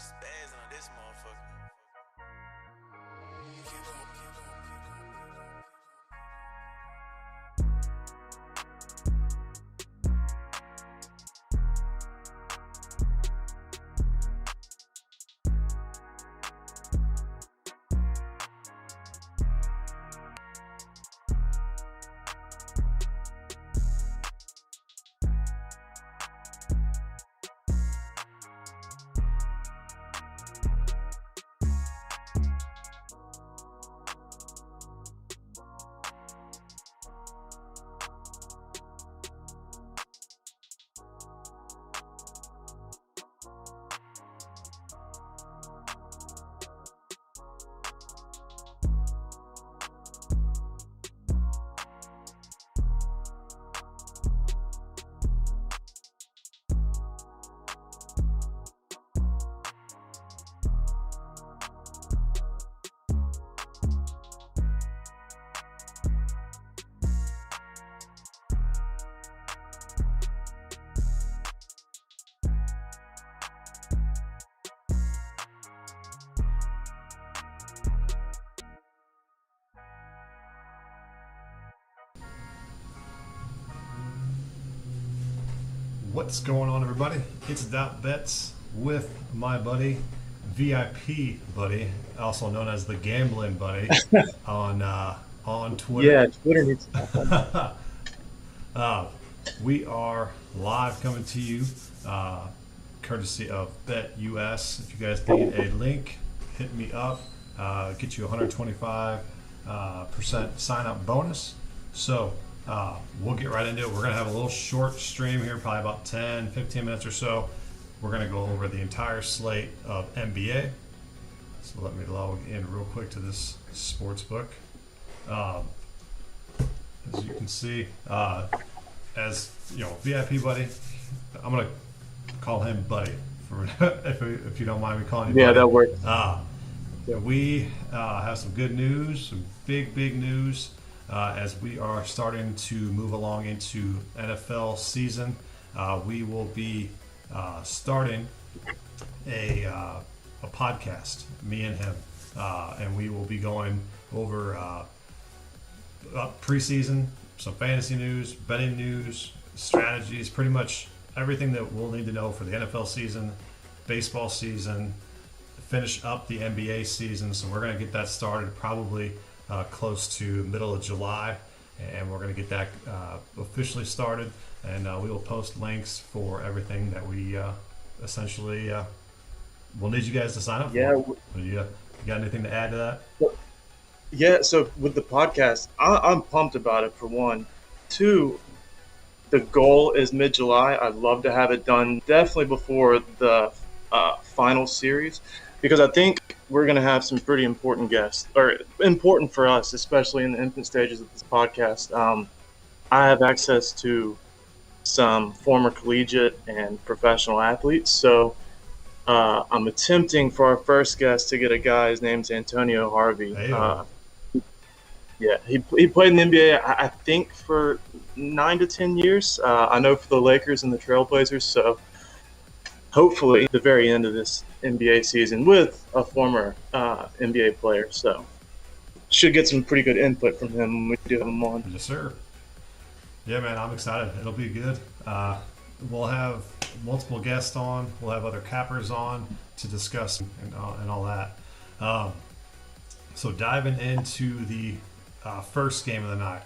spazzing on this motherfucker. What's going on, everybody? It's Dot Bets with my buddy, VIP buddy, also known as the Gambling Buddy, on Twitter. Yeah, Twitter needs to We are live coming to you, courtesy of BetUS. If you guys need a link, hit me up. Get you 125% sign up bonus. So we'll get right into it. We're going to have a little short stream here, probably about 10-15 minutes or so. We're going to go over the entire slate of NBA. So let me log in real quick to this sports book. As you can see, as you know, VIP buddy, I'm going to call him buddy for if you don't mind me calling you buddy. Yeah, that works. We have some good news, some big news. As we are starting to move along into NFL season, we will be starting a podcast, me and him, and we will be going over preseason, some fantasy news, betting news, strategies, pretty much everything that we'll need to know for the NFL season, baseball season, finish up the NBA season. So we're going to get that started probably close to middle of July, and we're going to get that officially started, and we will post links for everything that we essentially will need you guys to sign up for. You got anything to add to that? Yeah, so with the podcast, I'm pumped about it, for one. Two, the goal is mid-July. I'd love to have it done definitely before the final series, because I think we're going to have some pretty important guests, or important for us, especially in the infant stages of this podcast. I have access to some former collegiate and professional athletes, so I'm attempting for our first guest to get a guy. His name's Antonio Harvey. He played in the NBA, I think, for 9 to 10 years. I know for the Lakers and the Trailblazers, so hopefully the very end of this NBA season with a former NBA player. So should get some pretty good input from him when we do have him on. Yes, sir. Yeah, man, I'm excited. It'll be good. We'll have multiple guests on. We'll have other cappers on to discuss and all that. So diving into the first game of the night,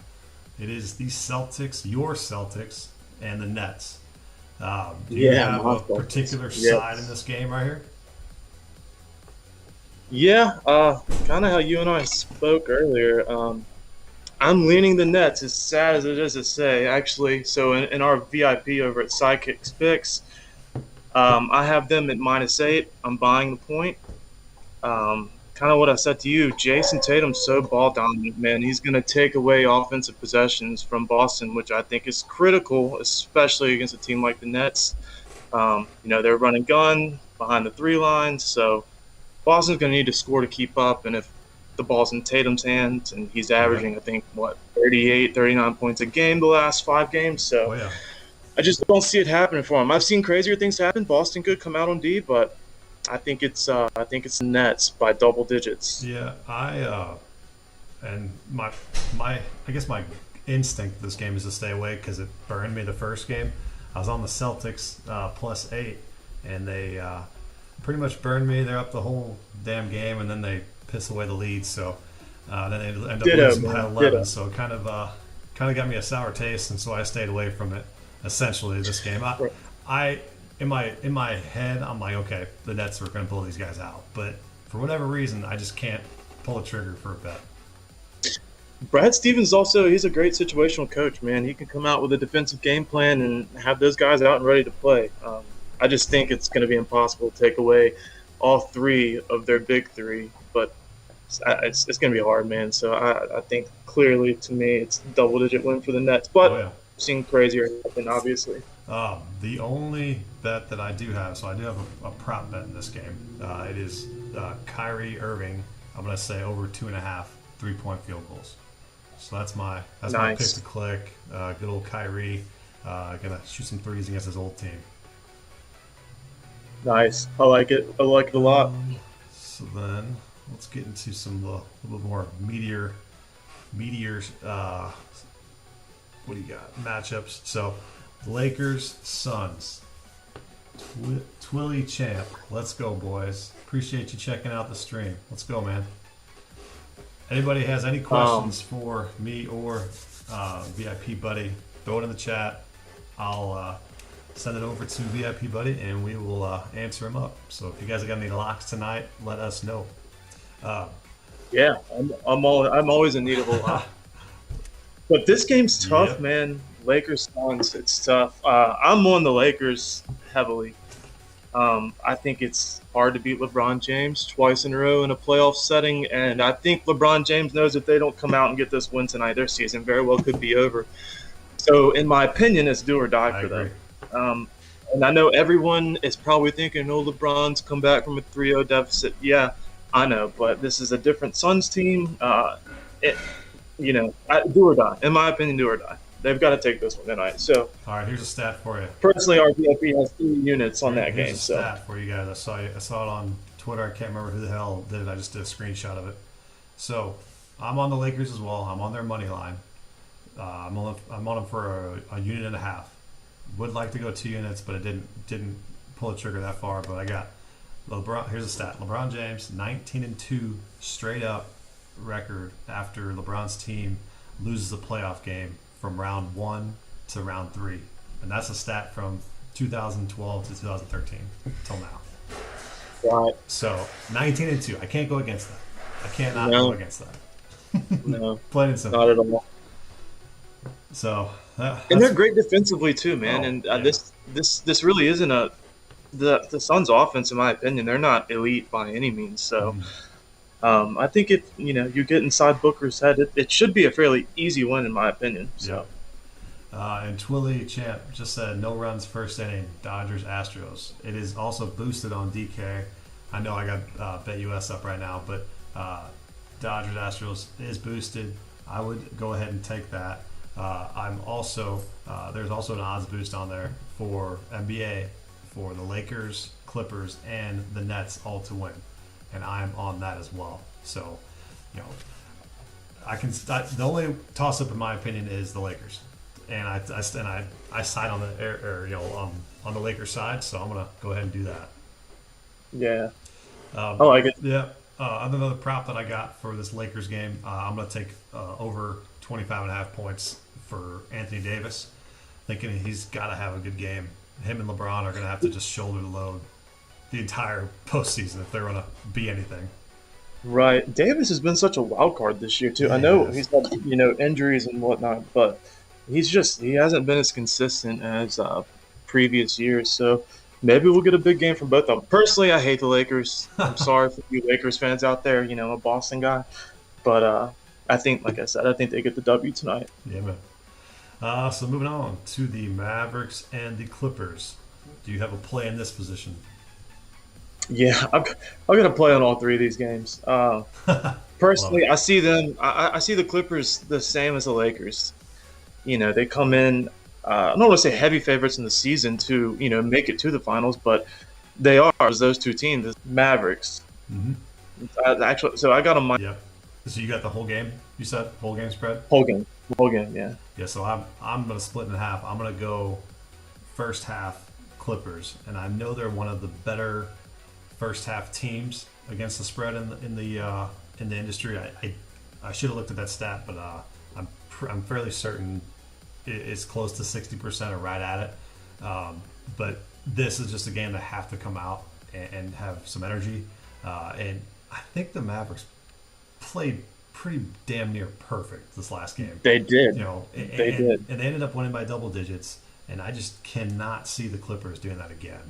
it is the Celtics, your Celtics, and the Nets. Do you have a particular side in this game right here? Yeah, kind of how you and I spoke earlier. I'm leaning the Nets, as sad as it is to say, actually. So in our VIP over at Sidekicks Picks, I have them at -8. I'm buying the point. Kind of what I said to you, Jason Tatum's so ball dominant, man. He's going to take away offensive possessions from Boston, which I think is critical, especially against a team like the Nets. They're running gun behind the 3 lines, so Boston's going to need to score to keep up. And if the ball's in Tatum's hands, and he's averaging, I think, 38, 39 points a game the last 5 games. So I just don't see it happening for him. I've seen crazier things happen. Boston could come out on D, but I think it's Nets by double digits. Yeah, and my I guess my instinct this game is to stay away because it burned me the first game. I was on the Celtics +8, and they pretty much burned me. They're up the whole damn game, and then they piss away the lead. So then they end up losing by 11. Ditto. So it kind of got me a sour taste, and so I stayed away from it. Essentially, this game, I in my head, I'm like, okay, the Nets are going to blow these guys out, but for whatever reason, I just can't pull a trigger for a bet. Brad Stevens also, he's a great situational coach, man. He can come out with a defensive game plan and have those guys out and ready to play. I just think it's going to be impossible to take away all three of their big three, but it's going to be hard, man. So I think clearly, to me, it's a double-digit win for the Nets, but Oh yeah. I've seen crazier happen, obviously. The only bet that I do have, so I do have a prop bet in this game. It is Kyrie Irving. I'm going to say over 2.5 3-point field goals. So that's my pick Nice. to click. Good old Kyrie, gonna shoot some threes against his old team. Nice. I like it. I like it a lot. So then let's get into some a little more meteor. What do you got? Matchups. So Lakers Suns. Twilly champ. Let's go, boys. Appreciate you checking out the stream. Let's go, man. Anybody has any questions for me or VIP Buddy, throw it in the chat. I'll send it over to VIP Buddy and we will answer them up. So if you guys got any locks tonight, let us know. Yeah, I'm always in need of a lot. But this game's tough, Yep. man. Lakers Suns, it's tough. I'm on the Lakers heavily. I think it's hard to beat LeBron James twice in a row in a playoff setting, and I think LeBron James knows if they don't come out and get this win tonight, their season very well could be over. So, in my opinion, it's do or die I for agree. them. And I know everyone is probably thinking, "Oh, LeBron's come back from a 3-0 deficit." Yeah, I know, but this is a different Suns team. Do or die. In my opinion, do or die. They've got to take this one tonight. So, All right, here's a stat for you. personally, our VIP has 3 units on that Here's game. a So, stat for you guys. I saw it on Twitter. I can't remember who the hell did it. I just did a screenshot of it. So I'm on the Lakers as well. I'm on their money line. I'm on them for a unit and a half. Would like to go 2 units, but it didn't pull the trigger that far. But I got LeBron. Here's a stat: LeBron James 19-2 straight up record after LeBron's team loses a playoff game from round 1 to round 3, and that's a stat from 2012 to 2013 till now. right. So 19-2. I can't go against that. I can't not No. go against that. No, Plain and simple. not at all. So And they're great defensively too, man. Oh, And yeah. this really isn't the Suns' offense, in my opinion. They're not elite by any means. So I think if you get inside Booker's head, it should be a fairly easy win, in my opinion. So And Twilly Champ just said no runs first inning, Dodgers Astros. It is also boosted on DK. I know I got BetUS up right now, but Dodgers Astros is boosted. I would go ahead and take that. I'm also there's also an odds boost on there for NBA for the Lakers, Clippers, and the Nets all to win, and I'm on that as well. So, the only toss up in my opinion is the Lakers, and I side on on the Lakers side, so I'm gonna go ahead and do that. yeah, I like it. Yeah. Another prop that I got for this Lakers game, I'm going to take over 25.5 points for Anthony Davis. Thinking he's got to have a good game. Him and LeBron are going to have to just shoulder the load the entire postseason if they're going to be anything. Right. Davis has been such a wild card this year too. I know he's had injuries and whatnot, but he hasn't been as consistent as previous years. So maybe we'll get a big game from both of them. Personally, I hate the Lakers. I'm sorry for you Lakers fans out there. I'm a Boston guy, but I think, like I said, I think they get the W tonight. Yeah, man. So moving on to the Mavericks and the Clippers. Do you have a play in this position? Yeah, I'm gonna play on all 3 of these games. Personally, I see them. I see the Clippers the same as the Lakers. They come in. I don't want to say heavy favorites in the season to make it to the finals, but They are those two teams, the Mavericks. Mm-hmm. Actually, so I got them my Yep. So you got the whole game. You said whole game spread. whole game, yeah. Yeah. So I'm gonna split in half. I'm gonna go first half Clippers, and I know they're one of the better first half teams against the spread in the industry. I should have looked at that stat, but I'm fairly certain it's close to 60% or right at it. But this is just a game that have to come out and have some energy. And I think the Mavericks played pretty damn near perfect this last game. They did. You know, They did. and they ended up winning by double digits. And I just cannot see the Clippers doing that again.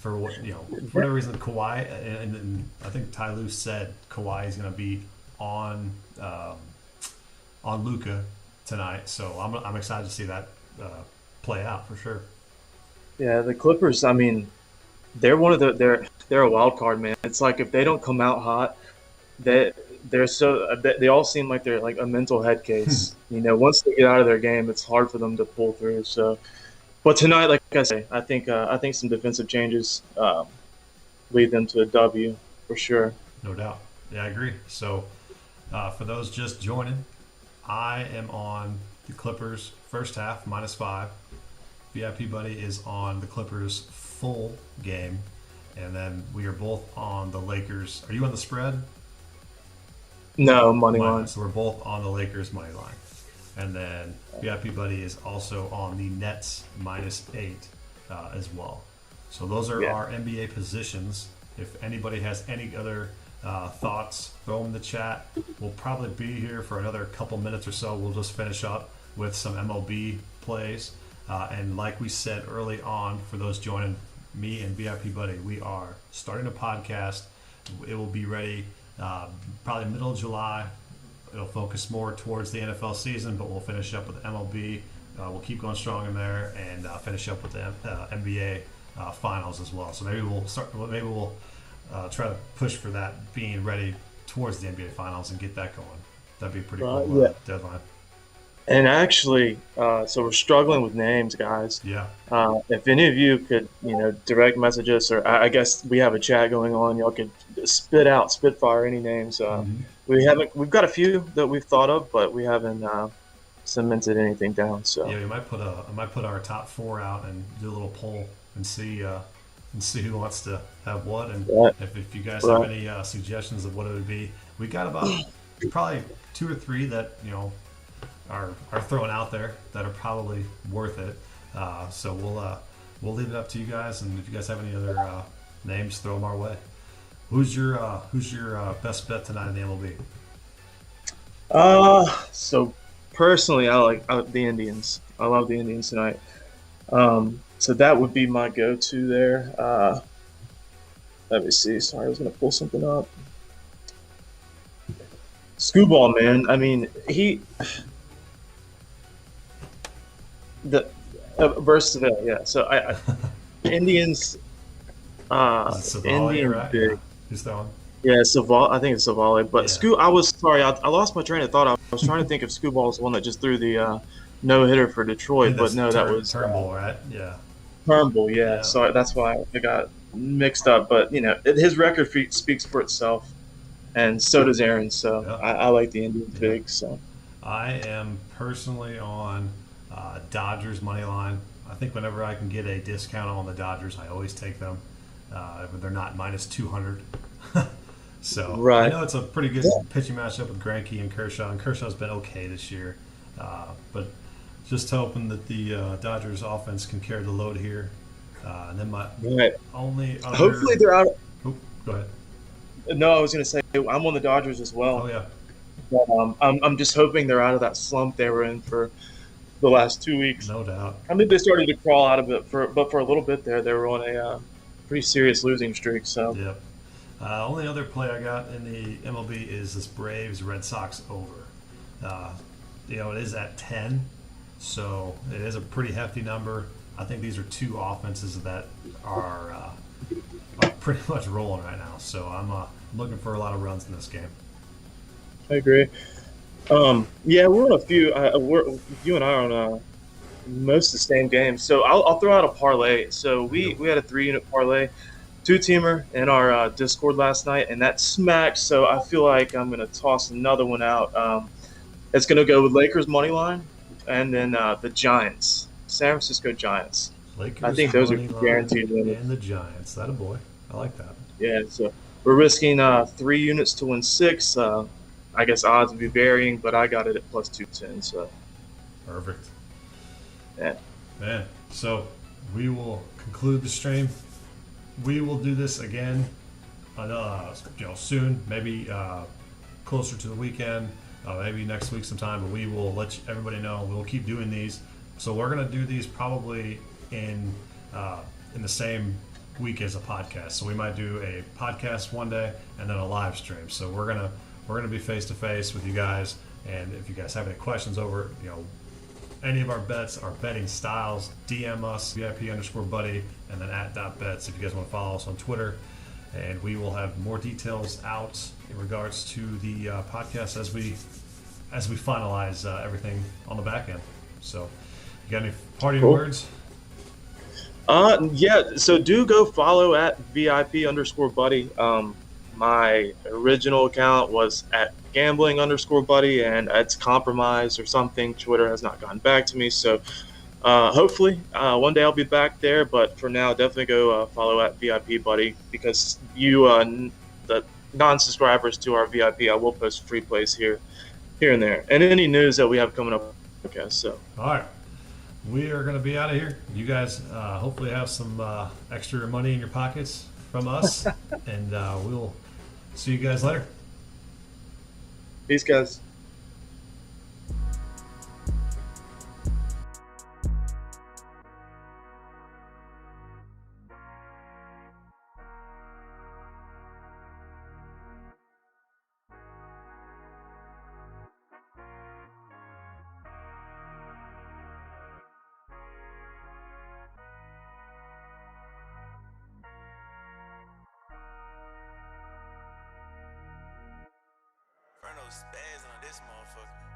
For whatever reason, Kawhi and I think Ty Lue said Kawhi is going to be on Luka tonight. So I'm excited to see that play out for sure. Yeah, the Clippers. I mean, they're one of they're a wild card, man. It's like if they don't come out hot, they all seem like they're like a mental head case. Once they get out of their game, it's hard for them to pull through. So, but tonight, like I say, I think some defensive changes lead them to a W for sure. No doubt. Yeah, I agree. So, for those just joining, I am on the Clippers first half -5. VIP Buddy is on the Clippers full game, and then we are both on the Lakers. Are you on the spread? No, money line. So we're both on the Lakers money line. And then VIP Buddy is also on the Nets -8 as well. So those are our NBA positions. If anybody has any other thoughts, throw them in the chat. We'll probably be here for another couple minutes or so. We'll just finish up with some MLB plays. And like we said early on, for those joining me and VIP Buddy, we are starting a podcast. It will be ready probably middle of July. It'll focus more towards the NFL season, but we'll finish up with MLB. We'll keep going strong in there and finish up with the NBA finals as well. So maybe we'll try to push for that being ready towards the NBA finals and get that going. That'd be a pretty cool deadline. And actually, so we're struggling with names, guys. Yeah. If any of you could, direct message us, or I guess we have a chat going on. Y'all could spitfire any names. We've got a few that we've thought of, but we haven't cemented anything down. So yeah, I might put our top 4 out and do a little poll and see who wants to have what, and if you guys have any suggestions of what it would be. We got about probably 2 or 3 that are thrown out there that are probably worth it. So we'll leave it up to you guys, and if you guys have any other names, throw them our way. Who's your best bet tonight in the MLB? So personally, I like the Indians. I love the Indians tonight. So that would be my go-to there. Let me see. Sorry, I was gonna pull something up. Scooball, man. I mean, versus Seville, yeah. So I Indians. Indian right? big. Yeah. Who's throwing? Yeah, Savale. I think it's Savale. But Yeah. I was sorry. I lost my train of thought. I was trying to think if Scooball was the one that just threw the no hitter for Detroit, but no, that was Turnbull, right? Yeah. Turnbull. Yeah. So that's why I got mixed up. But his record speaks for itself, and so does Aaron. So I like the Indians big. So I am personally on Dodgers money line. I think whenever I can get a discount on the Dodgers, I always take them. But they're not -200. So I know it's a pretty good pitching matchup with Greinke and Kershaw. And Kershaw's been okay this year, but just hoping that the Dodgers offense can carry the load here. And then my only other... Hopefully they're out. Oh, go ahead. No, I was going to say I'm on the Dodgers as well. Oh yeah. But, I'm just hoping they're out of that slump they were in for the last 2 weeks. No doubt. I mean, they started to crawl out of it, but for a little bit there, they were on a pretty serious losing streak. So Yep. Only other play I got in the MLB is this Braves Red Sox over. It is at 10, so it is a pretty hefty number. I think these are 2 offenses that are pretty much rolling right now. So I'm looking for a lot of runs in this game. I agree. Yeah, we're on a few. You and I are on most of the same games. So I'll throw out a parlay. So we had a 3-unit parlay. two-teamer in our Discord last night, and that smacked. So I feel like I'm gonna toss another one out. It's gonna go with Lakers money line, and then the Giants, San Francisco Giants. I Lakers think those are money line guaranteed winners. and the Giants. That a boy. I like that. Yeah, so we're risking 3 units to win six. I guess odds would be varying, but I got it at plus 210. So Perfect. yeah, Man, so we will conclude the stream. We will do this again, soon. Maybe closer to the weekend. Maybe next week sometime. But we will let everybody know. We'll keep doing these. So we're gonna do these probably in the same week as a podcast. So we might do a podcast one day and then a live stream. So we're gonna be face to face with you guys. And if you guys have any questions over, any of our bets, our betting styles, DM us, VIP_buddy, and then @bets if you guys want to follow us on Twitter. And we will have more details out in regards to the podcast as we finalize everything on the back end. So, you got any parting Cool. words? Yeah. So do go follow at VIP_buddy. My original account was at gambling_buddy, and it's compromised or something. Twitter has not gotten back to me. So hopefully one day I'll be back there. But for now, definitely go follow at VIP_buddy, because the non-subscribers to our VIP, I will post free plays here and there, and any news that we have coming up. Okay, so All right. We are going to be out of here. You guys hopefully have some extra money in your pockets from us, and we'll see you guys later. peace, guys. Furno spazzing on this motherfucker.